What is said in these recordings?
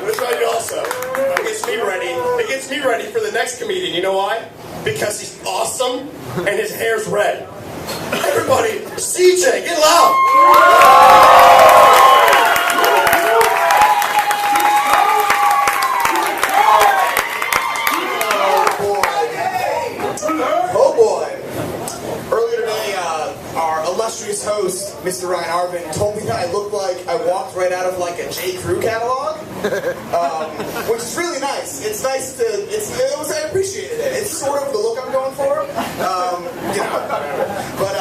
Which I also. It gets me ready. It gets me ready for the next comedian. You know why? Because he's awesome and his hair's red. Everybody, CJ, get loud! Oh boy. Earlier today, our illustrious host, Mr. Ryan Arvin, told me that I looked like I walked right out of like a J. Crew catalog, which is really nice. It's nice to, I appreciated it. It's sort of the look I'm going for, but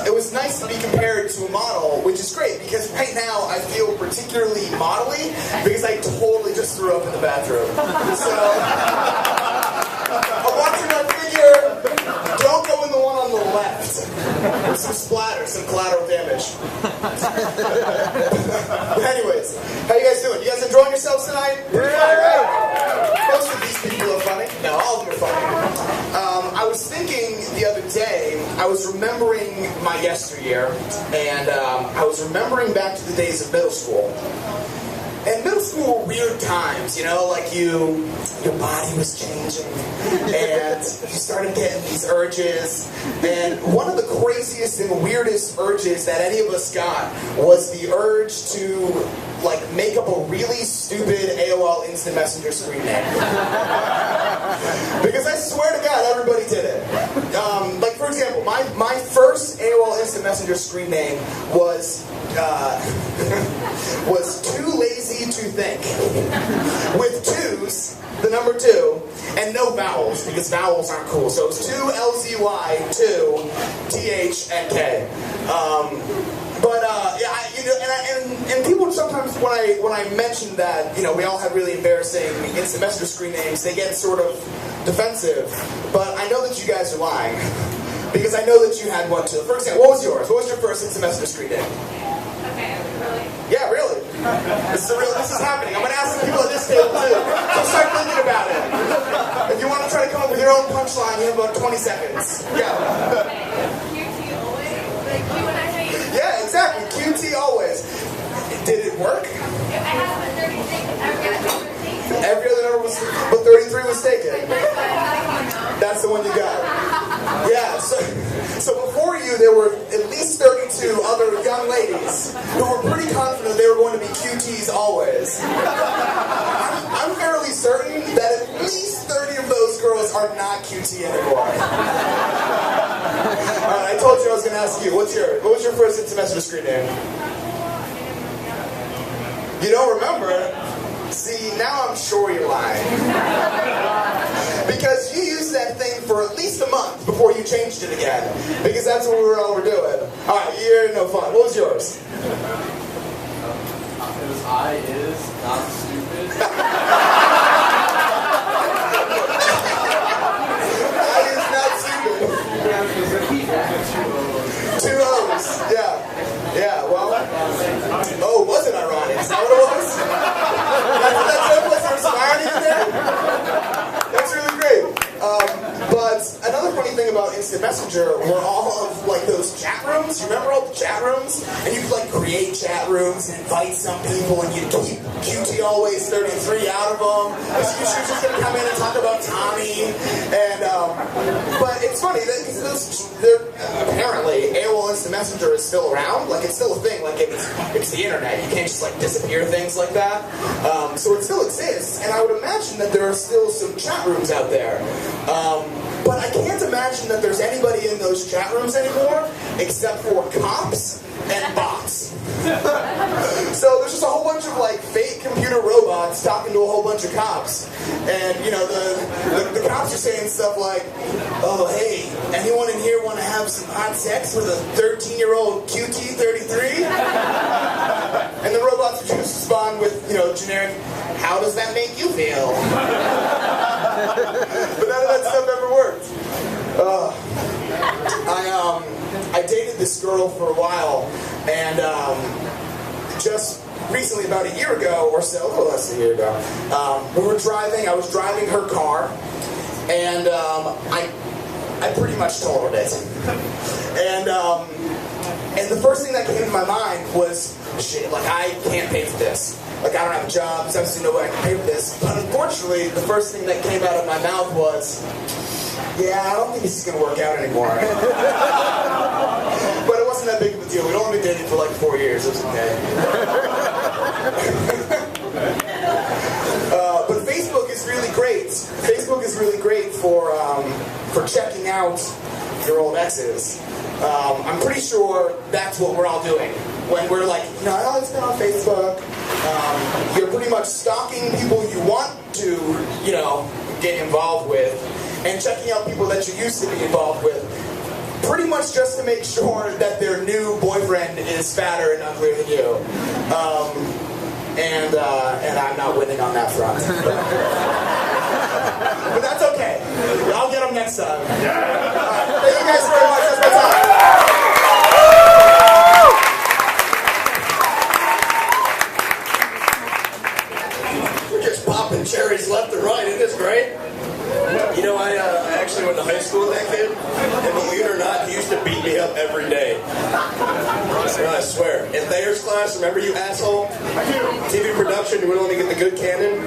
it was nice to be compared to a model, which is great because right now I feel particularly modelly because I totally just threw up in the bathroom. So, I'm watching my figure. Don't go in the one on the left. There's some splatter, some collateral damage. But anyways, how you guys doing? You guys enjoying yourselves tonight? Yeah. Most of these people are funny. No, all of them are funny. I was thinking the other day, I was remembering my yesteryear, and I was remembering back to the days of middle school. And middle school were weird times, you know, like your body was changing, and you started getting these urges, and one of the craziest and weirdest urges that any of us got was the urge to, like, make up a really stupid AOL Instant Messenger screen name. Because I swear to God, everybody did it. Like, for example, my first AOL Instant Messenger screen name was Too Lazy to Think. With twos, the number 2, and no vowels, because vowels aren't cool. So it's 2LZY, 2, TH, and K. And people sometimes, when I mention that, you know, we all have really embarrassing instant messenger screen names, they get sort of defensive. But I know that you guys are lying, because I know that you had one too. For example, what was yours? What was your first instant messenger screen name? Okay, really? Yeah, really. This is happening. I'm going to ask some people at this table too. So start thinking about it. If you want to try to come up with your own punchline, you have about 20 seconds. Yeah. QT always? Like Q and I hate. Yeah, exactly. QT always. Did it work? I had a 36. Every other number was, but 33 was taken. That's the one you got. Yeah, so before you, there were at least 32 other young ladies who were pretty confident they were going to be QTs always. I'm fairly certain that at least 30 of those girls are not QT anymore. Alright, I told you I was going to ask you, what was your first semester screen name? You don't remember? See, now I'm sure you're lying. Because you used that thing for at least a month before you changed it again. Because that's what we were all doing. Alright, you're no fun. What was yours? It was I is not stupid. I is not stupid. 2 O's. Yeah. Yeah, well. Oh, was it ironic? Is that what it was? That's what that joke was? There was some irony in there? That's really great. But another funny thing about Instant Messenger were all of like those chat rooms. You remember all the chat rooms? And you could like create chat rooms and invite some people and you'd keep QT Always 33 out of them. She was just going to come in and talk about Tommy. And, but it's funny that apparently AOL Instant Messenger is still around. Like it's still a thing. Like it's the internet. You can't just like disappear things like that. So it still exists. And I would imagine that there are still some chat rooms out there. But I can't imagine that there's anybody in those chat rooms anymore except for cops and bots. So there's just a whole bunch of like fake computer robots talking to a whole bunch of cops. And you know, the cops are saying stuff like, oh hey, anyone in here want to have some hot sex with a 13-year-old QT33? And the robots would just respond with, you know, generic, how does that make you feel? But none of that stuff ever worked. I dated this girl for a while, and just recently, about a year ago or so, a little less than a year ago, I was driving her car, and I pretty much totaled it. And the first thing that came to my mind was, shit, like I can't pay for this. like, I don't have a job, there's obviously no way I can pay for this. But unfortunately, the first thing that came out of my mouth was, yeah, I don't think this is going to work out anymore. But it wasn't that big of a deal. We'd only been dating for like 4 years. It was okay. But Facebook is really great. Facebook is really great for checking out your old exes. I'm pretty sure that's what we're all doing. When we're like, you know, I know it's been on Facebook. You're pretty much stalking people you want to, you know, get involved with, and checking out people that you used to be involved with, pretty much just to make sure that their new boyfriend is fatter and uglier than you. And I'm not winning on that front. But that's okay. I'll get them next time. Thank you guys very much. That's my time. We're just popping cherries left and right. Isn't this great? You know, I actually went to high school with that kid, and believe it or not, he used to beat me up every day. I swear. In Thayer's class, remember you asshole? TV production, you would only get the good canon?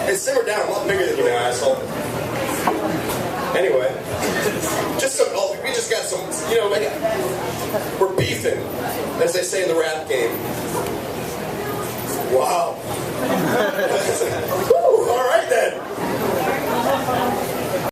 Hey, simmer down, I'm a lot bigger than you now, asshole. Anyway, we just got some, you know, like, we're beefing, as they say in the rap game. Wow.